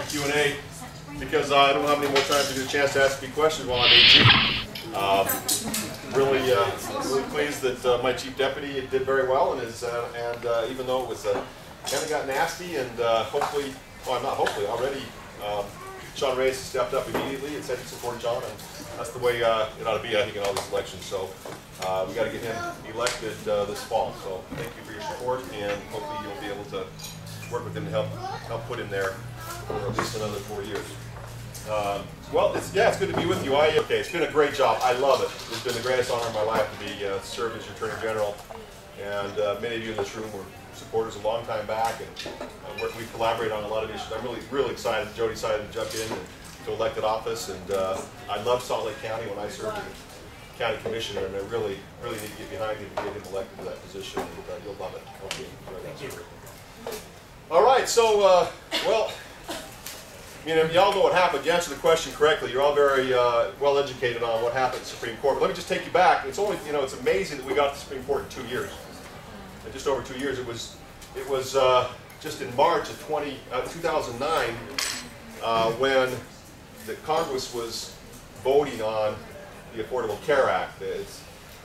Q&A because I don't have any more time to get a chance to ask you questions while I'm AG. Really pleased that my chief deputy did very well, and even though it was kind of got nasty, and hopefully, well, not hopefully, already Sean Reyes stepped up immediately and said he supported John, and that's the way it ought to be, I think, in all these elections. So we got to get him elected this fall. So thank you for your support, and hopefully you'll be able to work with him to help put him there for at least another 4 years. Well, it's good to be with you. Okay, it's been a great job. I love it. It's been the greatest honor of my life to be served as your Attorney General. And many of you in this room were supporters a long time back, and we collaborate on a lot of issues. I'm really excited. Jody decided to jump in to elected office, and I love Salt Lake County when I served as county commissioner, and I really need to get behind him and get him elected to that position. And you'll love it. Okay, thank you. All right, so well. Y'all know what happened. You answered the question correctly. You're all very well educated on what happened at the Supreme Court. But let me just take you back. It's only, it's amazing that we got to the Supreme Court in 2 years. Just over 2 years. It was just in March of 2009 when the Congress was voting on the Affordable Care Act. It's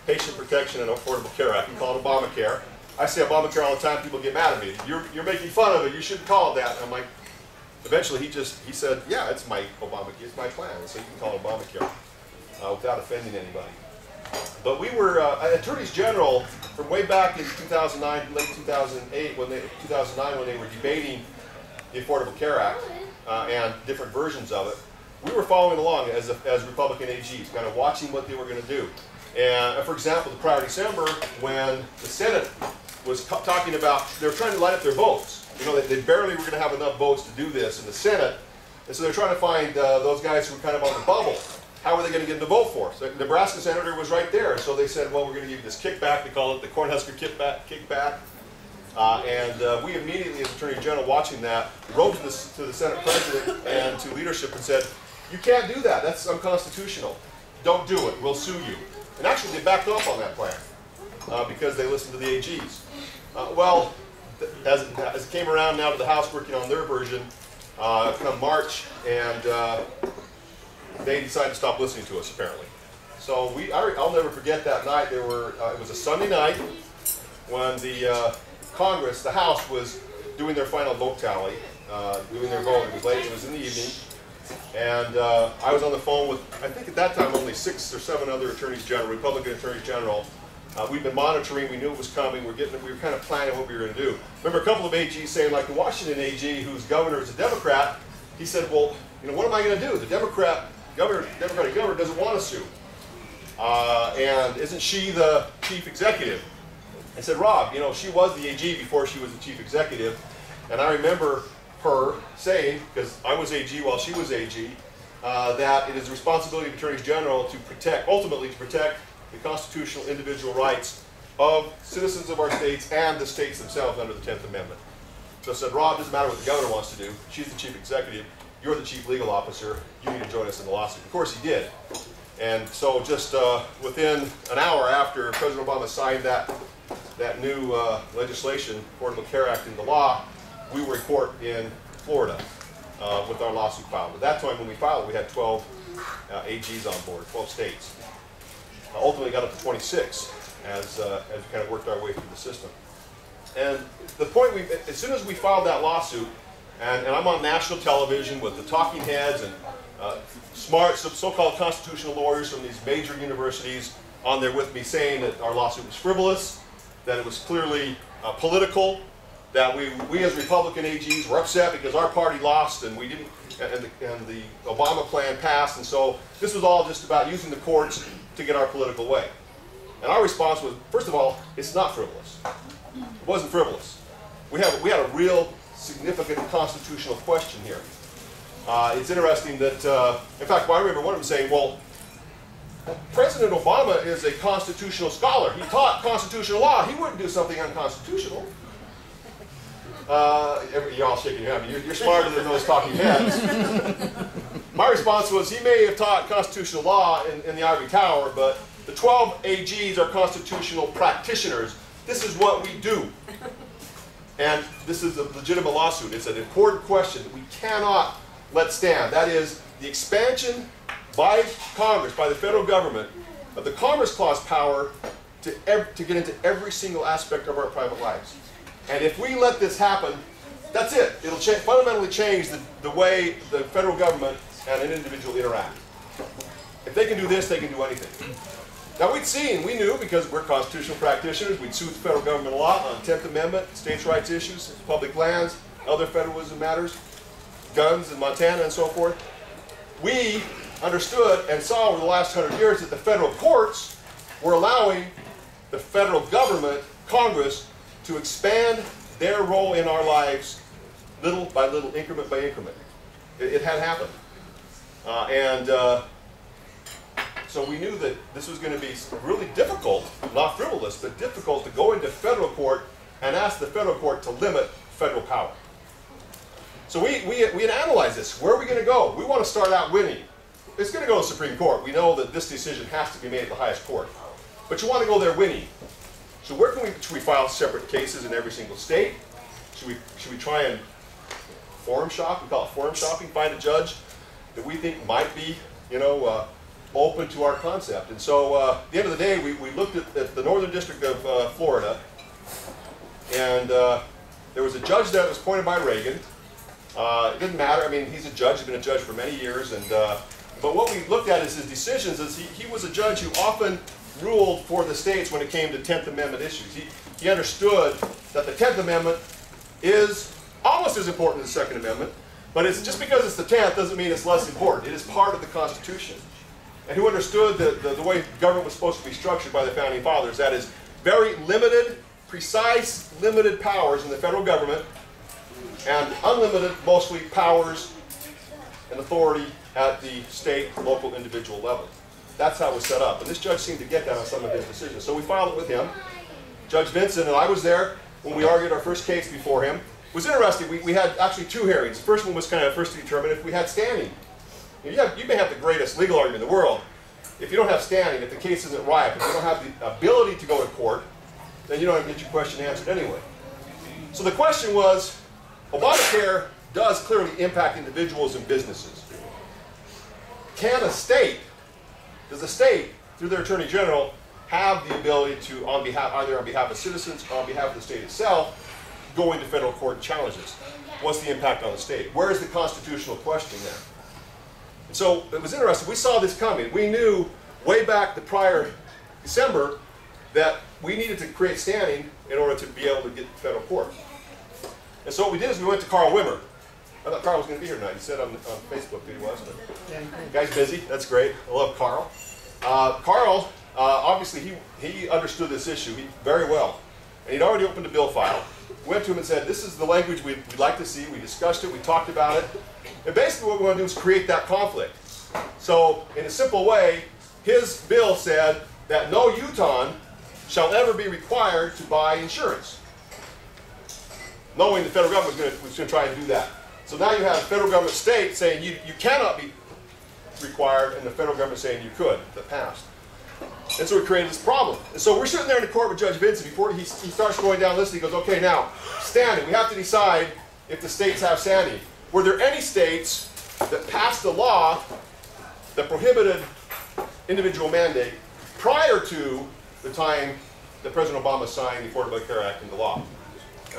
Patient Protection and Affordable Care Act. We call it Obamacare. I say Obamacare all the time. People get mad at me. You're making fun of it. You shouldn't call it that. And I'm like. Eventually, he said, yeah, it's my Obamacare, it's my plan, so you can call it Obamacare without offending anybody. But we were attorneys general from way back in 2009, late 2009, when they were debating the Affordable Care Act and different versions of it. We were following along as Republican AGs, kind of watching what they were going to do. And for example, the prior December, when the Senate was talking about, they were trying to line up their votes. They barely were going to have enough votes to do this in the Senate, and so they're trying to find those guys who were kind of on the bubble. How are they going to get them to vote for? So the Nebraska senator was right there, so they said, well, we're going to give you this kickback. They call it the Cornhusker kickback. And we immediately, as Attorney General, watching that, wrote to the Senate President and to leadership and said, you can't do that. That's unconstitutional. Don't do it. We'll sue you. And actually, they backed off on that plan because they listened to the AGs. Well, as it came around now to the House working on their version, come March, and they decided to stop listening to us, apparently. So I'll never forget that night. It was a Sunday night when the Congress, the House, was doing their final vote tally, doing their vote. It was late. It was in the evening. And I was on the phone with, I think at that time, only 6 or 7 other attorneys general, Republican attorneys general. We've been monitoring, we knew it was coming, we were kind of planning what we were going to do. Remember a couple of AGs saying, like the Washington AG, whose governor is a Democrat, he said, well, what am I going to do? The Democratic governor doesn't want to sue. And isn't she the chief executive? I said, Rob, she was the AG before she was the chief executive. And I remember her saying, because I was AG while she was AG, that it is the responsibility of attorneys general to ultimately protect the constitutional individual rights of citizens of our states and the states themselves under the 10th Amendment. So I said, Rob, it doesn't matter what the governor wants to do. She's the chief executive. You're the chief legal officer. You need to join us in the lawsuit. Of course he did. And so just within an hour after President Obama signed that new legislation, Affordable Care Act, into law, we were in court in Florida with our lawsuit filed. At that time when we filed, we had 12 AGs on board, 12 states. Ultimately got up to 26 as we kind of worked our way through the system. And the point, as soon as we filed that lawsuit, and I'm on national television with the talking heads and smart so-called constitutional lawyers from these major universities on there with me saying that our lawsuit was frivolous, that it was clearly political, that we as Republican AGs were upset because our party lost and we didn't, and the Obama plan passed, and so this was all just about using the courts to get our political way. And our response was, first of all, it's not frivolous. It wasn't frivolous. We had a real significant constitutional question here. It's interesting that, in fact, I remember one of them saying, well, President Obama is a constitutional scholar. He taught constitutional law. He wouldn't do something unconstitutional. You're all shaking your head. You're smarter than those talking heads. My response was, he may have taught constitutional law in the ivory tower, but the 12 AGs are constitutional practitioners. This is what we do. And this is a legitimate lawsuit. It's an important question that we cannot let stand. That is, the expansion by Congress, by the federal government, of the Commerce Clause power to get into every single aspect of our private lives. And if we let this happen, that's it. It'll fundamentally change the way the federal government and an individual interact. If they can do this, they can do anything. Now we knew, because we're constitutional practitioners, we'd sued the federal government a lot on 10th Amendment, states' rights issues, public lands, other federalism matters, guns in Montana and so forth. We understood and saw over the last 100 years that the federal courts were allowing the federal government, Congress, to expand their role in our lives little by little, increment by increment. It had happened. So we knew that this was going to be really difficult, not frivolous, but difficult to go into federal court and ask the federal court to limit federal power. So we had analyzed this. Where are we going to go? We want to start out winning. It's going to go to the Supreme Court. We know that this decision has to be made at the highest court. But you want to go there winning. So where should we file separate cases in every single state? Should we try and forum shop? We call it forum shopping. Find a judge that we think might be, open to our concept. And so at the end of the day, we looked at the Northern District of Florida, and there was a judge that was appointed by Reagan. It didn't matter. I mean, he's a judge. He's been a judge for many years. But what we looked at is his decisions. He was a judge who often ruled for the states when it came to 10th Amendment issues. He understood that the 10th Amendment is almost as important as the Second Amendment, but it's just because it's the 10th doesn't mean it's less important. It is part of the Constitution. And who understood the way government was supposed to be structured by the Founding Fathers. That is, very limited, precise, limited powers in the federal government, and unlimited, mostly, powers and authority at the state, local, individual level. That's how it was set up. And this judge seemed to get that on some of his decisions. So we filed it with him. Judge Vinson, and I was there when we argued our first case before him. It was interesting. We had actually two hearings. The first one was kind of first to determine if we had standing. You may have the greatest legal argument in the world. If you don't have standing, if the case isn't ripe, if you don't have the ability to go to court, then you don't have to get your question answered anyway. So the question was, Obamacare does clearly impact individuals and businesses. Can a state, does the state, through their Attorney General, have the ability to, either on behalf of citizens or on behalf of the state itself, go into federal court and challenge this? What's the impact on the state? Where is the constitutional question there? And so it was interesting. We saw this coming. We knew way back the prior December that we needed to create standing in order to be able to get to federal court. And so what we did is we went to Carl Wimmer. I thought Carl was going to be here tonight. He said on Facebook that he was. But the guy's busy. That's great. I love Carl. Carl, obviously, he understood this issue very well. And he'd already opened a bill file. We went to him and said, this is the language we'd like to see. We discussed it. We talked about it. And basically what we want to do is create that conflict. So in a simple way, his bill said that no Utahn shall ever be required to buy insurance, knowing the federal government was going to try and do that. So now you have the federal government state saying you cannot be required, and the federal government saying you could, that passed. And so we created this problem. And so we're sitting there in the court with Judge Vinson before he starts going down this, and he goes, okay, now, standing. We have to decide if the states have standing. Were there any states that passed a law that prohibited individual mandate prior to the time that President Obama signed the Affordable Care Act into law?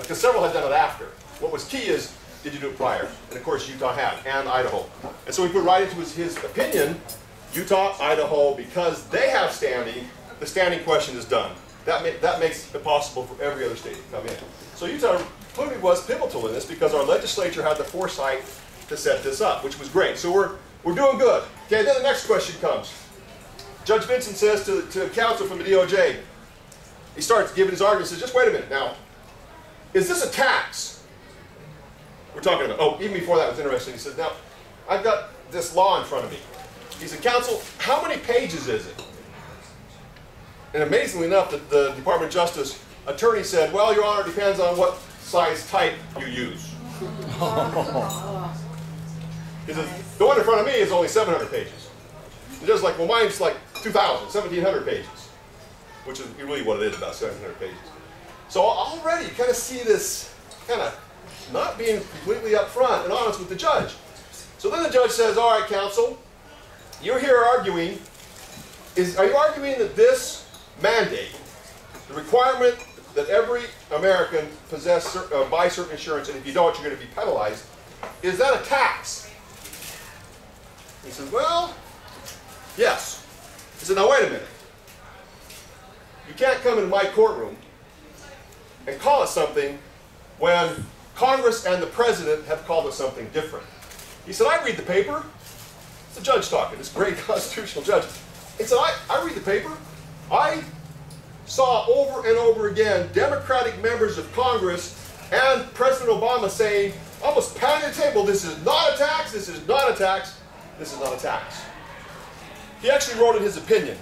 Because several had done it after. What was key is, did you do it prior? And of course Utah had, and Idaho. And so we put right into his opinion, Utah, Idaho, because they have standing, the standing question is done. That makes it possible for every other state to come in. So Utah clearly was pivotal in this because our legislature had the foresight to set this up, which was great. So we're doing good. Okay, then the next question comes. Judge Vinson says to counsel from the DOJ, he starts giving his argument, says, just wait a minute now. Is this a tax? We're talking about, oh, even before that was interesting. He said, now, I've got this law in front of me. He said, counsel, how many pages is it? And amazingly enough, the Department of Justice attorney said, well, Your Honor, it depends on what size type you use. He says, the one in front of me is only 700 pages. And just like, well, mine's like 2,000, 1,700 pages, which is really what it is, about 700 pages. So already you kind of see this kind of not being completely upfront and honest with the judge. So then the judge says, all right, counsel, you're here arguing, are you arguing that this mandate, the requirement that every American buy certain insurance, and if you don't, you're going to be penalized, is that a tax? He says, well, yes. He said, now wait a minute. You can't come into my courtroom and call it something when Congress and the President have called it something different. He said, I read the paper. It's the judge talking, this great constitutional judge. He said, I read the paper. I saw over and over again Democratic members of Congress and President Obama saying, almost pounding the table, this is not a tax, this is not a tax, this is not a tax. He actually wrote in his opinion,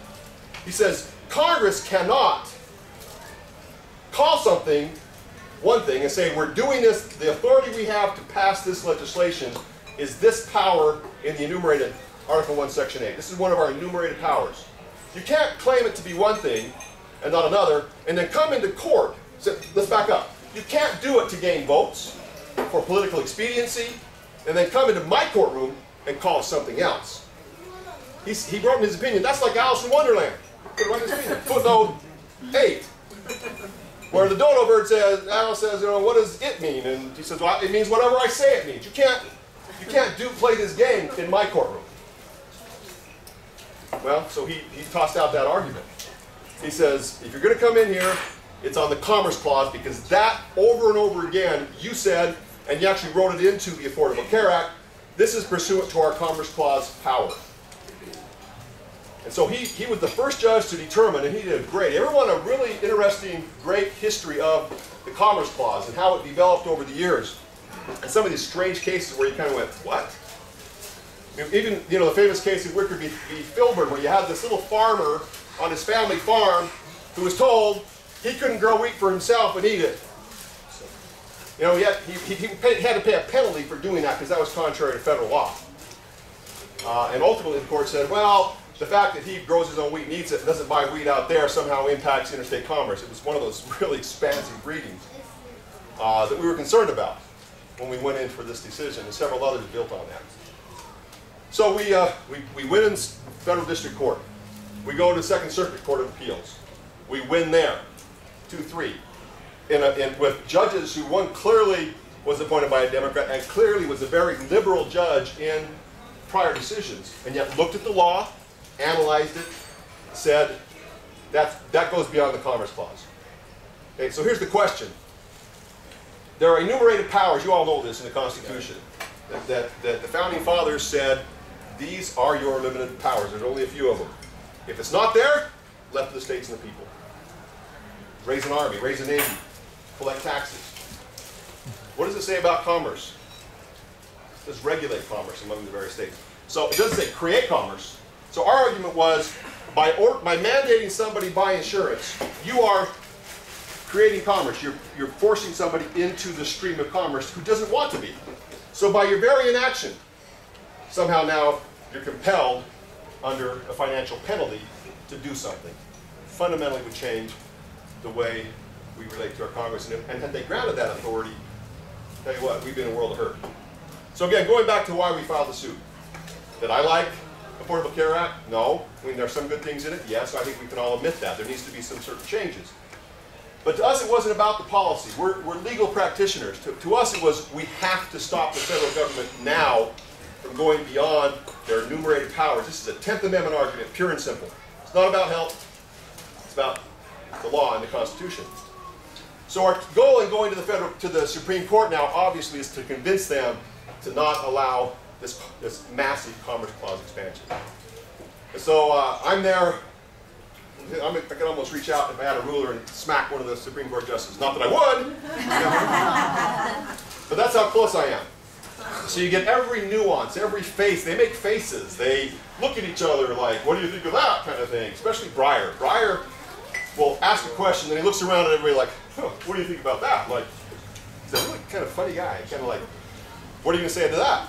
he says, Congress cannot call something one thing and say, we're doing this, the authority we have to pass this legislation is this power in the enumerated Article 1, Section 8. This is one of our enumerated powers. You can't claim it to be one thing and not another, and then come into court. So let's back up. You can't do it to gain votes for political expediency, and then come into my courtroom and call it something else. He wrote in his opinion, that's like Alice in Wonderland. Footnote 8, where the dodo bird says, Alice says, you know, what does it mean? And he says, well, it means whatever I say it means. You can't play this game in my courtroom. Well, so he tossed out that argument. He says, if you're going to come in here, it's on the Commerce Clause, because that, over and over again, you said, and you actually wrote it into the Affordable Care Act, this is pursuant to our Commerce Clause power. And so he was the first judge to determine, and he did great. Everyone a really interesting, great history of the Commerce Clause and how it developed over the years. And some of these strange cases where you kind of went, what? Even, you know, the famous case of Wicker v. Filburn, where you had this little farmer on his family farm who was told he couldn't grow wheat for himself and eat it. So, you know, he had to pay a penalty for doing that because that was contrary to federal law. And ultimately the court said, well, the fact that he grows his own wheat and eats it and doesn't buy wheat out there somehow impacts interstate commerce. It was one of those really expansive readings that we were concerned about when we went in for this decision, and several others built on that. So we win in federal district court. We go to Second Circuit Court of Appeals. We win there, 2-3, with judges who, one clearly was appointed by a Democrat and clearly was a very liberal judge in prior decisions, and yet looked at the law, analyzed it, said that goes beyond the Commerce Clause. Okay, so here's the question. There are enumerated powers, you all know this in the Constitution, that the Founding Fathers said, these are your limited powers. There's only a few of them. If it's not there, left to the states and the people. Raise an army, raise a navy, collect taxes. What does it say about commerce? It says regulate commerce among the various states. So it doesn't say create commerce. So our argument was, by mandating somebody buy insurance, you are creating commerce. You're forcing somebody into the stream of commerce who doesn't want to be. So by your very inaction, somehow now you're compelled under a financial penalty to do something. Fundamentally would change the way we relate to our Congress. And had they granted that authority, tell you what, we'd be in a world of hurt. So again, going back to why we filed the suit. Did I like Affordable Care Act? No. I mean, there are some good things in it. Yes, I think we can all admit that. There needs to be some certain changes. But to us, it wasn't about the policy. We're legal practitioners. To us, it was, we have to stop the federal government now from going beyond their enumerated powers. This is a 10th Amendment argument, pure and simple. It's not about health. It's about the law and the Constitution. So our goal in going to the Supreme Court now, obviously, is to convince them to not allow this massive Commerce Clause expansion. And so I'm there. I could almost reach out if I had a ruler and smack one of the Supreme Court justices. Not that I would, but that's how close I am. So you get every nuance, every face. They make faces. They look at each other like, what do you think of that kind of thing? Especially Breyer. Breyer will ask a question, and he looks around at everybody like, huh, what do you think about that? Like, he's a really kind of funny guy. Kind of like, what are you going to say to that?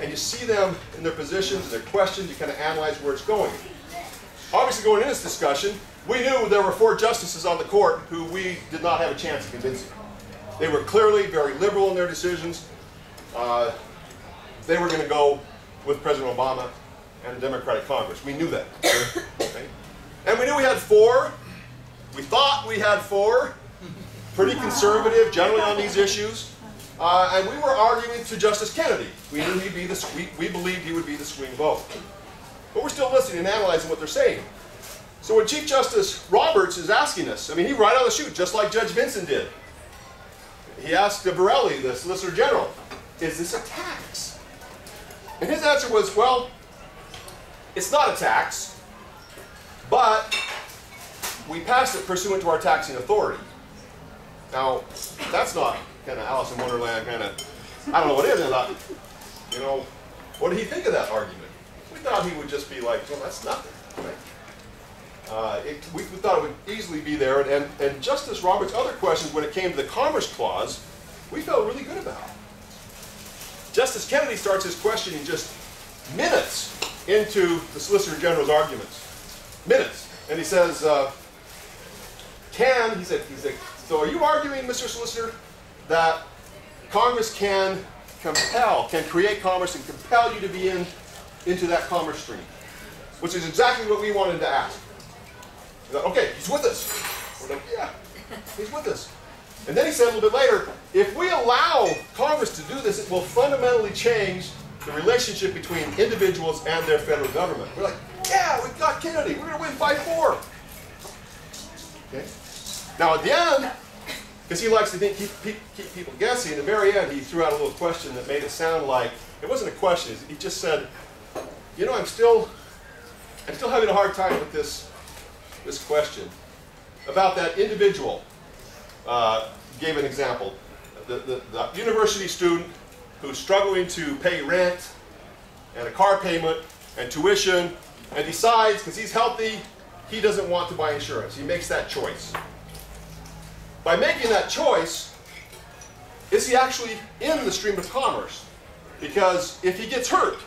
And you see them in their positions, their questions. You kind of analyze where it's going. Obviously, going into this discussion, we knew there were 4 justices on the court who we did not have a chance of convincing. They were clearly very liberal in their decisions. they were going to go with President Obama and the Democratic Congress. We knew that. Okay? And we knew we had four. We thought we had four. Pretty conservative, generally on these issues. And we were arguing to Justice Kennedy. We knew he'd be we believed he would be the swing vote. But we're still listening and analyzing what they're saying. So when Chief Justice Roberts is asking us, I mean, he right on the shoot, just like Judge Vinson did. He asked Borelli, the Solicitor General, is this a tax? And his answer was, well, it's not a tax, but we passed it pursuant to our taxing authority. Now, that's not kind of Alice in Wonderland kind of, I don't know what it is. I thought, you know, what did he think of that argument? We thought he would just be like, well, that's nothing. Right? We thought it would easily be there. And Justice Roberts' other questions when it came to the Commerce Clause, we felt really good about. Justice Kennedy starts his questioning just minutes into the Solicitor General's arguments. Minutes. And he says, he said, so are you arguing, Mr. Solicitor, that Congress can create commerce and compel you to be into that commerce stream? Which is exactly what we wanted to ask. He thought, okay, he's with us. We're like, yeah, he's with us. And then he said a little bit later, if we allow Congress to do this, it will fundamentally change the relationship between individuals and their federal government. We're like, yeah, we got Kennedy. We're going to win 5-4. Okay. Now at the end, because he likes to keep people guessing, at the very end he threw out a little question that made it sound like, it wasn't a question, he just said, you know, I'm still having a hard time with this question about that individual. Gave an example. The university student who's struggling to pay rent and a car payment and tuition and decides, because he's healthy, he doesn't want to buy insurance. He makes that choice. By making that choice, is he actually in the stream of commerce? Because if he gets hurt,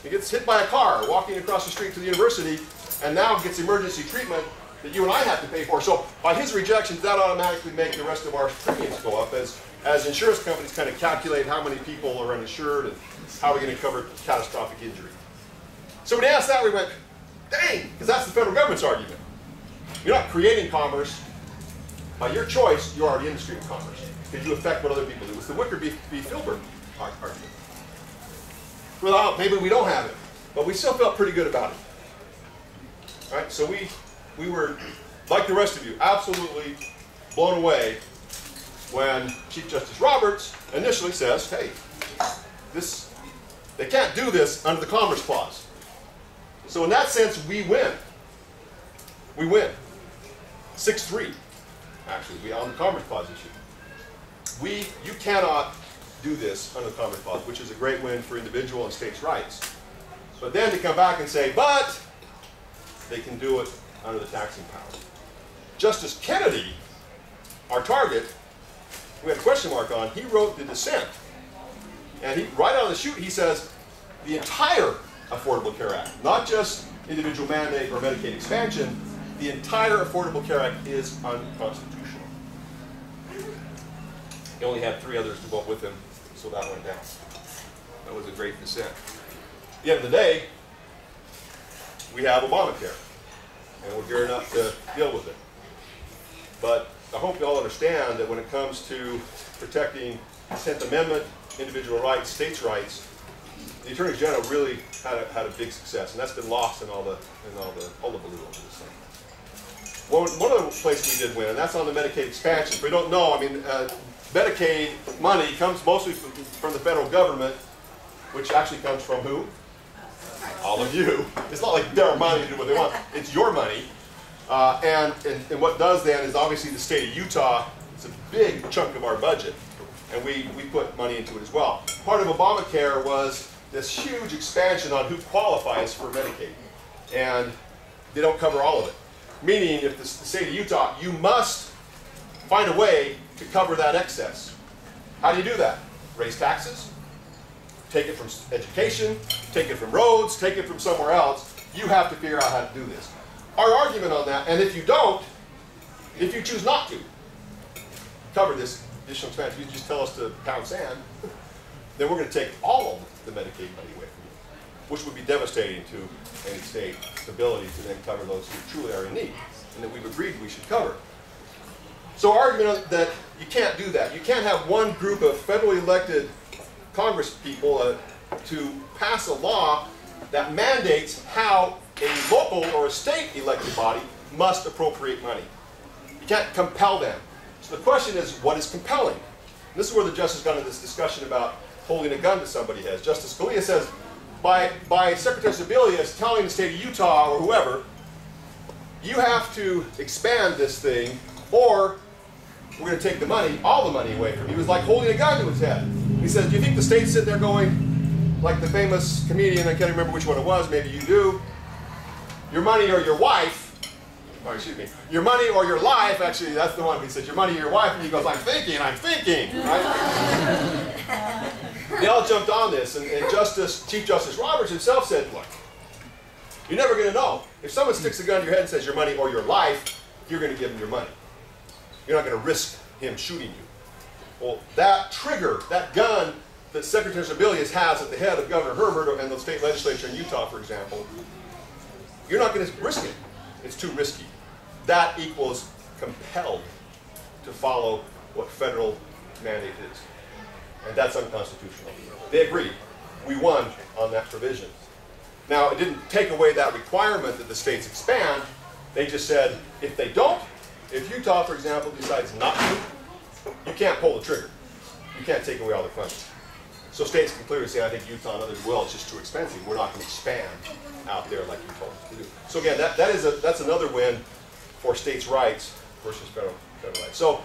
he gets hit by a car walking across the street to the university and now gets emergency treatment that you and I have to pay for. So by his rejections, that automatically makes the rest of our premiums go up as insurance companies kind of calculate how many people are uninsured and how we're going to cover catastrophic injury. So when he asked that, we went, dang, because that's the federal government's argument. You're not creating commerce. By your choice, you're already in the stream of commerce because you affect what other people do. It's the Wicker v. Filbert argument. Well, maybe we don't have it, but we still felt pretty good about it. All right, so we were, like the rest of you, absolutely blown away when Chief Justice Roberts initially says, hey, they can't do this under the Commerce Clause. So in that sense, we win. We win. 6-3, actually, on the Commerce Clause issue. You cannot do this under the Commerce Clause, which is a great win for individual and states' rights. But then to come back and say, but they can do it under the taxing power. Justice Kennedy, our target, we had a question mark on, he wrote the dissent. And right out of the chute, he says, the entire Affordable Care Act, not just individual mandate or Medicaid expansion, the entire Affordable Care Act is unconstitutional. He only had 3 others to vote with him, so that went down. That was a great dissent. At the end of the day, we have Obamacare, and we're gearing up to deal with it. But I hope you all understand that when it comes to protecting the 10th Amendment, individual rights, states' rights, the Attorney General really had a big success, and that's been lost in all the hullabaloo over this thing. One other place we did win, and that's on the Medicaid expansion. If we don't know, I mean, Medicaid money comes mostly from the federal government, which actually comes from who? All of you. It's not like their money to do what they want. It's your money. And what does then is obviously the state of Utah, it's a big chunk of our budget. And we put money into it as well. Part of Obamacare was this huge expansion on who qualifies for Medicaid. And they don't cover all of it. Meaning if the state of Utah, you must find a way to cover that excess. How do you do that? Raise taxes? Take it from education, take it from roads, take it from somewhere else. You have to figure out how to do this. Our argument on that, and if you don't, if you choose not to cover this additional expense, you just tell us to pound sand, then we're going to take all of the Medicaid money away from you, which would be devastating to any state's ability to then cover those who truly are in need, and that we've agreed we should cover. So our argument that you can't do that. You can't have one group of federally elected Congress people to pass a law that mandates how a local or a state elected body must appropriate money. You can't compel them. So the question is, what is compelling? And this is where the justice got into this discussion about holding a gun to somebody's head. Justice Scalia says, by Secretary Sebelius telling the state of Utah or whoever, you have to expand this thing, or we're going to take the money, all the money away from you. It was like holding a gun to his head. He says, do you think the state's sitting there going, like the famous comedian, I can't remember which one it was, maybe you do, your money or your wife, or excuse me, your money or your life, actually that's the one, he said, your money or your wife, and he goes, I'm thinking, right? They all jumped on this, and Chief Justice Roberts himself said, look, you're never going to know. If someone sticks a gun to your head and says your money or your life, you're going to give him your money. You're not going to risk him shooting you. Well, that trigger, that gun that Secretary Sebelius has at the head of Governor Herbert and the state legislature in Utah, for example, you're not going to risk it. It's too risky. That equals compelled to follow what federal mandate is. And that's unconstitutional. They agreed. We won on that provision. Now, it didn't take away that requirement that the states expand. They just said, if they don't, if Utah, for example, decides not to, you can't pull the trigger. You can't take away all the funding. So states can clearly say, I think Utah and others will, it's just too expensive. We're not going to expand out there like you told us to do. So again, that's another win for states' rights versus federal rights. So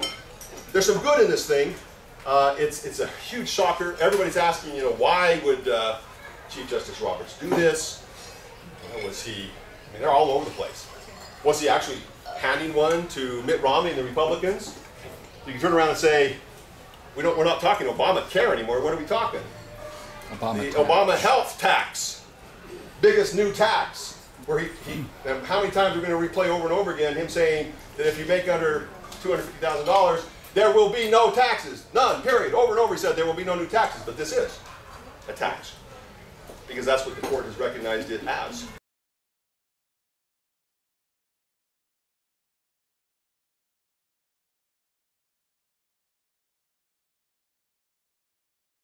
there's some good in this thing. It's a huge shocker. Everybody's asking, why would Chief Justice Roberts do this? Was he, they're all over the place. Was he actually handing one to Mitt Romney and the Republicans? You can turn around and say, we're not talking Obamacare anymore. What are we talking? The Obama health tax, biggest new tax, where and how many times are we going to replay over and over again him saying that if you make under $250,000, there will be no taxes, none, period. Over and over he said there will be no new taxes, but this is a tax, because that's what the court has recognized it as.